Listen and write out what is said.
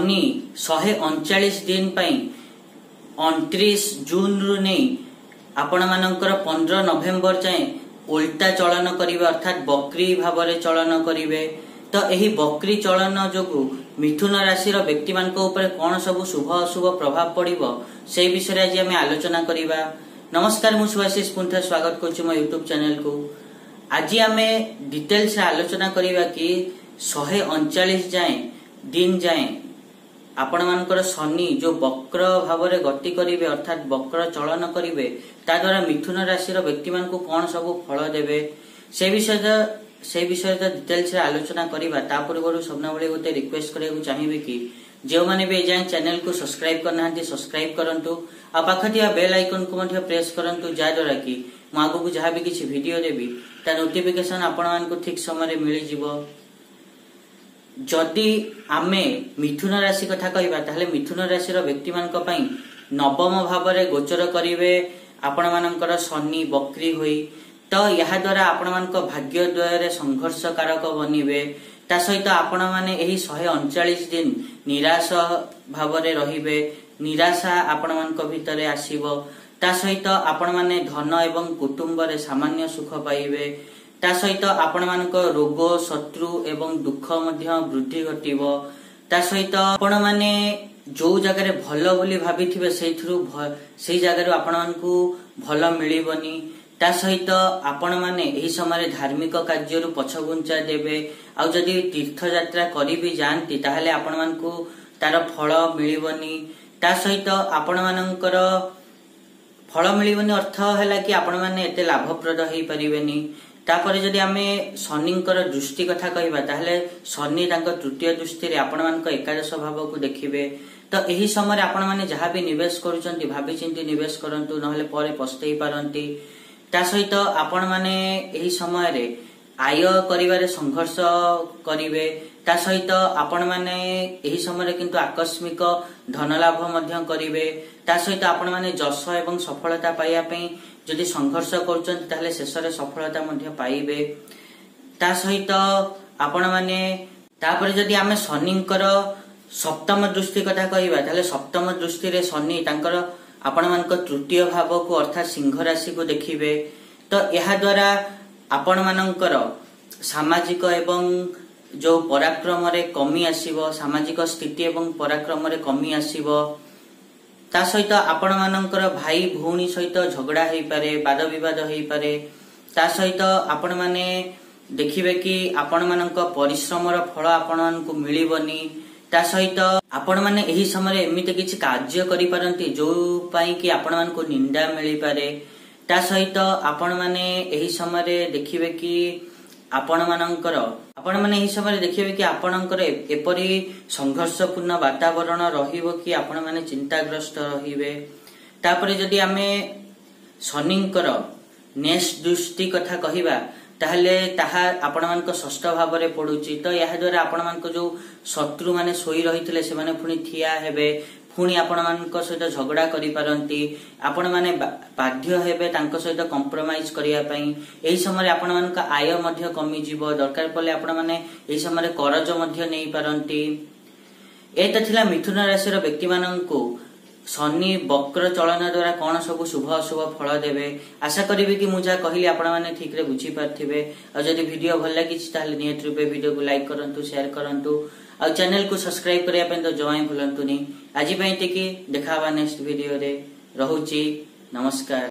शनि 139 दिन 29 जून रु नहीं आपण मानकर 15 नवेम्बर जाए उल्टा चलन करिवे अर्थात बकरी भाव में चलन करिवे। तो यही बकरी चलन जोगु मिथुन राशि व्यक्ति मान कौन सब शुभ अशुभ प्रभाव पड़िबो से विषय आज आम आलोचना करिबा। नमस्कार, मु सुभाषिष पुंथा स्वागत करछु मो यूट्यूब चैनल को। आज आम डिटेल्स आलोचना करिबा कि 139 दिन जाए आपण मानकर शनि जो वक्र भाव में गति करिवे अर्थात वक्र चलन करिवे ता द्वारा मिथुन राशि व्यक्ति मान को कौन सब फल देवे से विषय डिटेल्स आलोचना करिबा। ता पूर्व सबना बेले गोटे रिक्वेस्ट करिया चाहिए कि जो माने भी एजाए चैनल को सब्सक्राइब करना सब्सक्राइब करंतु आ पाखथिया बेल आइकन को मध्य प्रेस करंतु जा द्वारा कि मु आगु जहाँ भी किसी वीडियो देबी ता नोटिफिकेशन आपण मान को ठीक समय मिल जिवो। जदि आमे मिथुन राशि कथा कहिबा ताहले मिथुन राशि व्यक्ति मानक पई नवम भाव में गोचर करिवे आपण मानकर शनि बकरी होई। तो यह द्वारा आपण मानक भाग्य द्वय संघर्ष कारक बनिवे। ता सहित आपण माने एही 139 दिन निराश भाव में रहिबे। निराशा आपण मानक भितरे आसीबो। ता सहित आपण माने धन एवं कुटुंब रे सामान्य सुख पाइबे। ता सहित आपण मानक रोग शत्रु एवं दुख मध्य वृद्धि घटिबो। ता सहित आपण माने जो जगह भल बोली भाबिथिबे सेही जगह आपण मानकू भल मिलिबनी। ता सहित आपण माने एही समय धार्मिक कार्य पछगुंचा देबे। आ जदि तीर्थ यात्रा करी भी जानती ताहले आपण मानकू तार फल मिलिबनी। ता सहित आपण मानकर फल मिलिबनी अर्थ हैला कि आपण माने एते लाभप्रद हेई परिबेनी। तापर जदि आमे शनिंकर दृष्टि कथा कहिबा ताहले शनि तांको तृतीय दृष्टि रे आपण मानक एकादश भाव को देखिबे। तो यही समय आपण माने जहाँ भी निवेश करूचंती भाबी चिंती निवेश करंतु नहले परे पछतेई पारंती। ता सहित आपण माने यही समय रे आय करिवारे संघर्ष करिवे। ता सहित आपण माने यही समय रे किंतु आकस्मिक धन लाभ मध्य करिवे। ता सहित आपण माने जश एवं सफलता पाइया पई जदि संघर्ष करूचंती ताहले शेष रे सफलता मध्य पाइबे। ता सहित आपण माने तापर जदि आमे शनिंकर सप्तम दृष्टि कथा कहिबा ताहले सप्तम दृष्टि रे शनि तांकर आपण मानक तृतीय भाव को अर्थात सिंह राशि को देखिबे। तो यह द्वारा आपण मानकर सामाजिक एवं जो पराक्रम रे कमी आसीबो सामाजिक स्थिति एवं पराक्रम रे कमी आसीबो। ता सहित आपण मानकर भाई भौणी सहित झगड़ा हेई पारे वाद विवाद हेई पारे। ता सहित आपण माने देखिबे कि आपण मानक परिश्रम रो फल आपण मानकू मिलिबनी। ता सहित आपण माने एही समय एमिते किछि कार्य करि पारंती जो पई कि आपण मानकू निंदा मिलि पारे। ता सहित आपण माने एही समय देखिबे कि आपण माने एही समय देखिबे कि आपणकर एपरि संघर्षपूर्ण वातावरण रहिबो कि आपण माने चिंताग्रस्त रहिबे। तापरे जदि आमे शनिंकर नेक्स्ट दृष्टि कथा कहिबा ताहले ताहा आपण मानक षष्ठ भाव में पड़ुची। तो यह द्वारा आपण मानक जो शत्रु माने सोई रहिथिले से माने पुनी ठिया हेबे पुनी आपण मानक सहित झगड़ा करि पारंती। आपण माने बाध्य हेबे तांको सहित कंप्रोमाइज करिया पई। एही समय आपण मानक आय मध्य कमी जीवो। दरकार पले आपण माने एही समय करज मध्य नै पारंती। एत थिला मिथुन राशि व्यक्ति माननकू शनि वक्र चलन द्वारा कौन सब शुभ अशुभ फल देवे। आशा करी कि मुझे कहली आपण माने ठीक रे बुझी पारथिबे। आ जदि वीडियो भल लागि ताहले नियत रूपे वीडियो को लाइक करंतु शेयर करंतु आ चैनल को सब्सक्राइब करिया पे तो जमाई भूलंतुनी। आज पई टिकी देखावा नेक्स्ट वीडियो रे। रहुची नमस्कार।